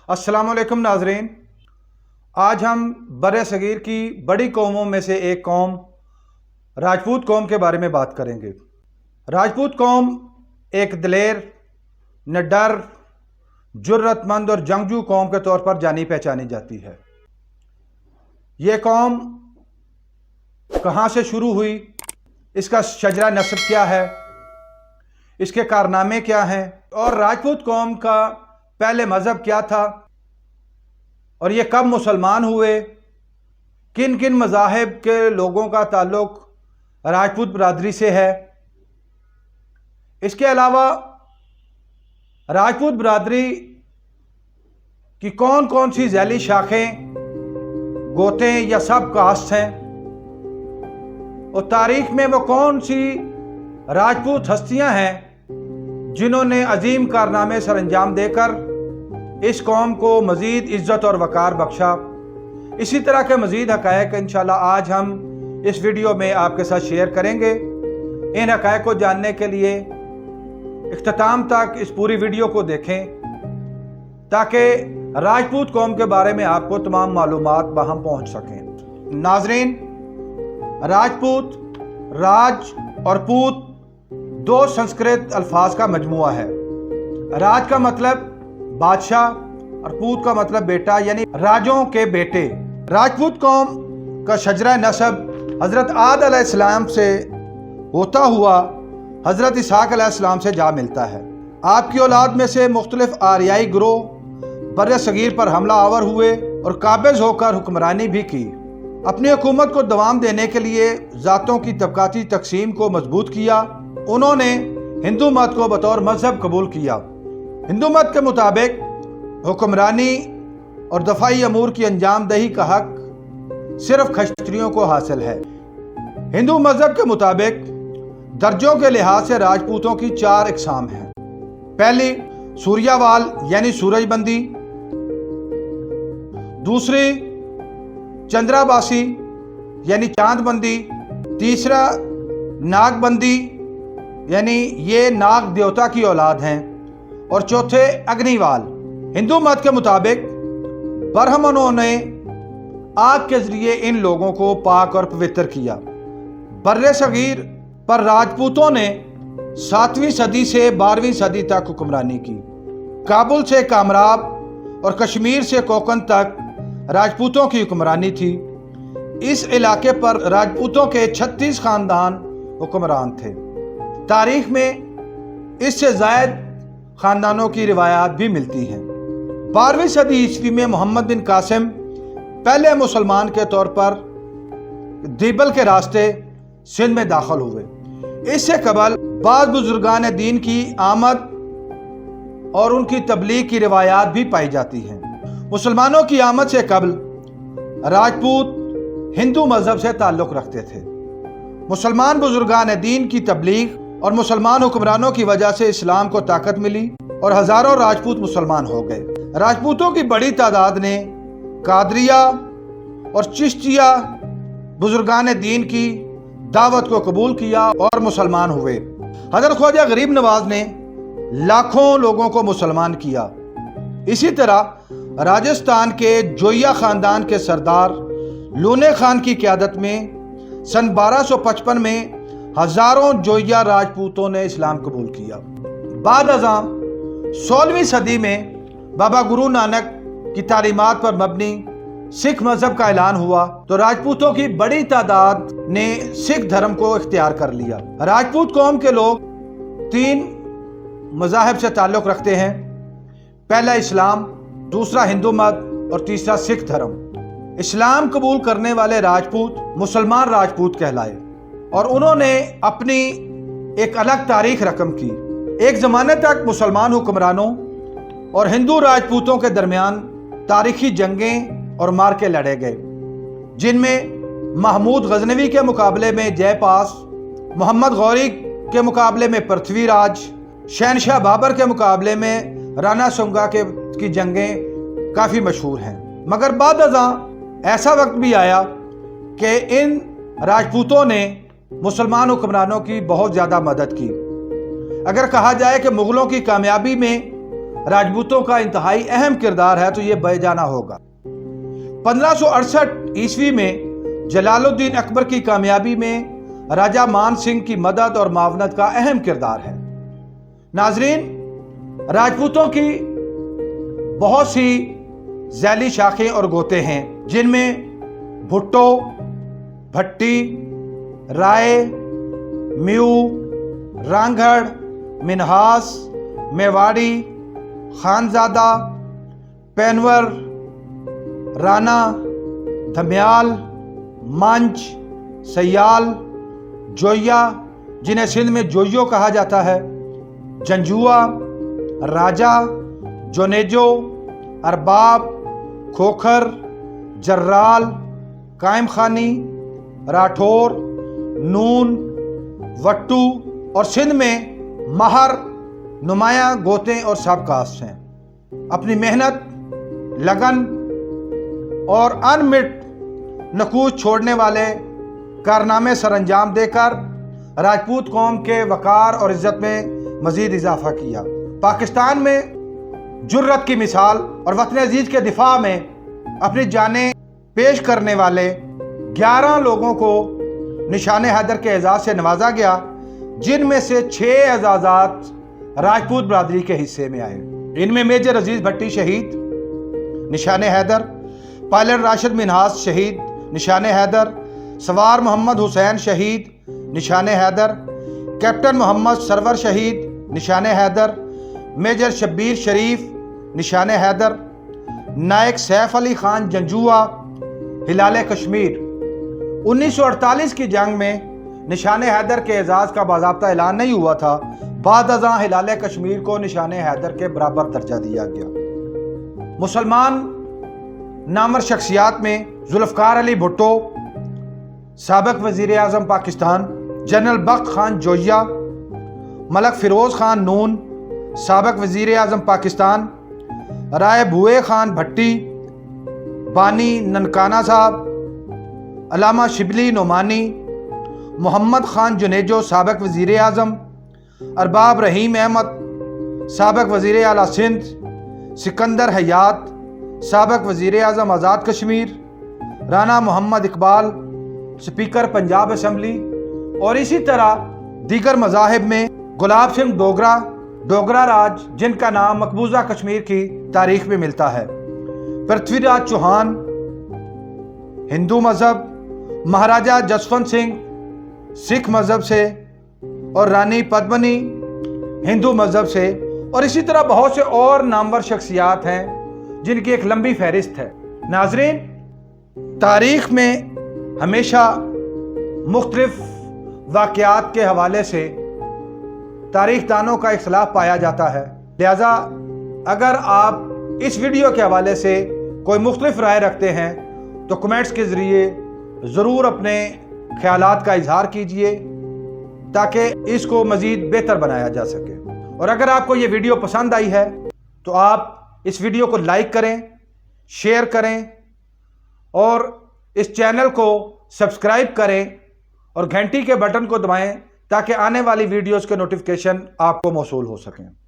अस्सलाम वालेकुम नाजरीन। आज हम बर सगीर की बड़ी कौमों में से एक कौम राजपूत कौम के बारे में बात करेंगे। राजपूत कौम एक दिलेर, निडर, जुर्रतमंद और जंगजू कौम के तौर पर जानी पहचानी जाती है। ये कौम कहाँ से शुरू हुई, इसका शजरा नस्ब क्या है, इसके कारनामे क्या हैं और राजपूत कौम का पहले मज़हब क्या था और ये कब मुसलमान हुए, किन किन मज़ाहिब के लोगों का ताल्लुक़ राजपूत बरादरी से है। इसके अलावा राजपूत बरादरी की कौन कौन सी झैली शाखें, गोते या सब कास्ट हैं और तारीख में वो कौन सी राजपूत हस्तियां हैं जिन्होंने अजीम कारनामे सर अंजाम देकर इस कौम को मज़ीद इज़्ज़त और वक़ार बख्शा। इसी तरह के मज़ीद हक़ाइक़ इंशाअल्लाह आज हम इस वीडियो में आपके साथ शेयर करेंगे। इन हक़ाइक़ को जानने के लिए इख्तिताम तक इस पूरी वीडियो को देखें ताकि राजपूत कौम के बारे में आपको तमाम मालूमात वहाँ पहुँच सकें। नाज़रीन, राजपूत, राज और पूत दो संस्कृत अल्फाज का मजमुआ है। राज का मतलब बादशाह और पूत का मतलब बेटा, यानी राजों के बेटे। राजपूत कौम का शजरा नस्ब हज़रत आद अलैहिस्सलाम से होता हुआ हज़रत इसहाक़ अलैहिस्सलाम से जा मिलता है। आपकी औलाद में से मुख्तलिफ आरियाई गिरोह बर सगीर पर हमला आवर हुए और काबिज़ होकर हुक्मरानी भी की। अपनी हुकूमत को दवाम देने के लिए ज़ातों की तबकाती तकसीम को मजबूत किया। उन्होंने हिंदू मत को बतौर मजहब कबूल किया। हिंदू मत के मुताबिक हुक्मरानी और दफाई अमूर की अंजाम दही का हक सिर्फ क्षत्रियों को हासिल है। हिंदू मजहब के मुताबिक दर्जों के लिहाज से राजपूतों की 4 इकसाम हैं। पहली सूर्यावाल यानी सूरजबंदी, दूसरी चंद्राबासी यानी चांदबंदी, तीसरा नागबंदी यानी ये नाग देवता की औलाद हैं और चौथे अग्निवाल। हिंदू मत के मुताबिक ब्राह्मणों ने आग के जरिए इन लोगों को पाक और पवित्र किया। बर्रे सगीर पर राजपूतों ने 7वीं सदी से 12वीं सदी तक हुक्मरानी की। काबुल से कामराब और कश्मीर से कोकन तक राजपूतों की हुक्मरानी थी। इस इलाके पर राजपूतों के 36 खानदान हुक्मरान थे। तारीख में इससे ज़ायद खानदानों की रिवायात भी मिलती हैं। 12वीं सदी ईस्वी में मोहम्मद बिन कासिम पहले मुसलमान के तौर पर दीबल के रास्ते सिंध में दाखिल हुए। इससे कबल बाद बुजुर्गान दीन की आमद और उनकी तबलीग की रिवायात भी पाई जाती हैं। मुसलमानों की आमद से कबल राजपूत हिंदू मजहब से ताल्लुक़ रखते थे। मुसलमान बुजुर्गान दीन की तबलीग और मुसलमान हुक्मरानों की वजह से इस्लाम को ताकत मिली और हज़ारों राजपूत मुसलमान हो गए। राजपूतों की बड़ी तादाद ने कादरिया और चिश्तिया बुजुर्गान दीन की दावत को कबूल किया और मुसलमान हुए। हज़रत ख्वाजा गरीब नवाज ने लाखों लोगों को मुसलमान किया। इसी तरह राजस्थान के जोया ख़ानदान के सरदार लूने खान की क़यादत में सन 1255 में हज़ारों जोया राजपूतों ने इस्लाम कबूल किया। बाद अज़ां 16वीं सदी में बाबा गुरु नानक की तालीमात पर मबनी सिख मजहब का ऐलान हुआ तो राजपूतों की बड़ी तादाद ने सिख धर्म को इख्तियार कर लिया। राजपूत कौम के लोग 3 मज़ाहिब से ताल्लुक़ रखते हैं। पहला इस्लाम, दूसरा हिंदू मत और तीसरा सिख धर्म। इस्लाम कबूल करने वाले राजपूत मुसलमान राजपूत कहलाए और उन्होंने अपनी एक अलग तारीख रकम की। एक ज़माने तक मुसलमान हुक्मरानों और हिंदू राजपूतों के दरमियान तारीखी जंगें और मार्के लड़े गए, जिनमें महमूद गजनवी के मुकाबले में जयपास, मोहम्मद गौरी के मुकाबले में पृथ्वीराज, शहनशाह बाबर के मुकाबले में राणा सुंगा की जंगें काफ़ी मशहूर हैं। मगर बाद अज़ां ऐसा वक्त भी आया कि इन राजपूतों ने मुसलमान हुक्मरानों की बहुत ज़्यादा मदद की। अगर कहा जाए कि मुग़लों की कामयाबी में راجپوتوں کا انتہائی اہم کردار ہے تو یہ بیجانا ہوگا۔ 1568 عیسوی میں جلال الدین اکبر کی کامیابی میں راجہ مان سنگھ کی مدد اور معاونت کا اہم کردار ہے۔ ناظرین، راجپوتوں کی بہت سی ذیلی شاخیں اور گوتے ہیں، جن میں بھٹو، بھٹی، رائے، میو، رانگھڑ، منہاس، میواڑی، خانزادہ، پینور، رانا، دھمیال، منچ، سیال، جویا جنہیں سندھ میں جویو کہا جاتا ہے، جنجوا، راجہ، جونیجو، ارباب، کھوکھر، جرال، قائم خانی، راٹھور، نون، وٹو اور سندھ میں مہر نمایاں گوتیں اور سب کاسٹ ہیں۔ اپنی محنت، لگن اور انمٹ نقوش چھوڑنے والے کارنامے سر انجام دے کر راجپوت قوم کے وقار اور عزت میں مزید اضافہ کیا۔ پاکستان میں جرت کی مثال اور وطن عزیز کے دفاع میں اپنی جانیں پیش کرنے والے 11 لوگوں کو نشان حیدر کے اعزاز سے نوازا گیا، جن میں سے 6 اعزازات راجپوت برادری کے حصے میں آئے۔ ان میں میجر عزیز بھٹی شہید، نشان حیدر، پائلٹ راشد منہاس شہید، نشان حیدر، سوار محمد حسین شہید، نشان حیدر، کیپٹن محمد سرور شہید، نشان حیدر، میجر شبیر شریف، نشان حیدر، نائک سیف علی خان جنجوا، ہلال کشمیر۔ 1948 کی جنگ میں نشان حیدر کے اعزاز کا باضابطہ اعلان نہیں ہوا تھا، بعد ازاں ہلال کشمیر کو نشان حیدر کے برابر درجہ دیا گیا۔ مسلمان نامور شخصیات میں ذوالفقار علی بھٹو، سابق وزیر اعظم پاکستان، جنرل بخت خان جویا، ملک فیروز خان نون، سابق وزیر اعظم پاکستان، رائے بھوئے خان بھٹی، بانی ننکانہ صاحب، علامہ شبلی نعمانی، محمد خان جنیجو سابق وزیر اعظم، ارباب رحیم احمد سابق وزیر اعلیٰ سندھ، سکندر حیات سابق وزیر اعظم آزاد کشمیر، رانا محمد اقبال سپیکر پنجاب اسمبلی، اور اسی طرح دیگر مذاہب میں گلاب سنگھ ڈوگرا راج، جن کا نام مقبوضہ کشمیر کی تاریخ میں ملتا ہے، پرتھوی راج چوہان ہندو مذہب، مہاراجہ جسونت سنگھ سکھ مذہب سے، اور رانی پدمنی ہندو مذہب سے، اور اسی طرح بہت سے اور نامور شخصیات ہیں جن کی ایک لمبی فہرست ہے۔ ناظرین، تاریخ میں ہمیشہ مختلف واقعات کے حوالے سے تاریخ دانوں کا اختلاف پایا جاتا ہے، لہذا اگر آپ اس ویڈیو کے حوالے سے کوئی مختلف رائے رکھتے ہیں تو کمنٹس کے ذریعے ضرور اپنے خیالات کا اظہار کیجئے تاکہ اس کو مزید بہتر بنایا جا سکے۔ اور اگر آپ کو یہ ویڈیو پسند آئی ہے تو آپ اس ویڈیو کو لائک کریں، شیئر کریں اور اس چینل کو سبسکرائب کریں اور گھنٹی کے بٹن کو دبائیں تاکہ آنے والی ویڈیوز کے نوٹیفیکیشن آپ کو موصول ہو سکیں۔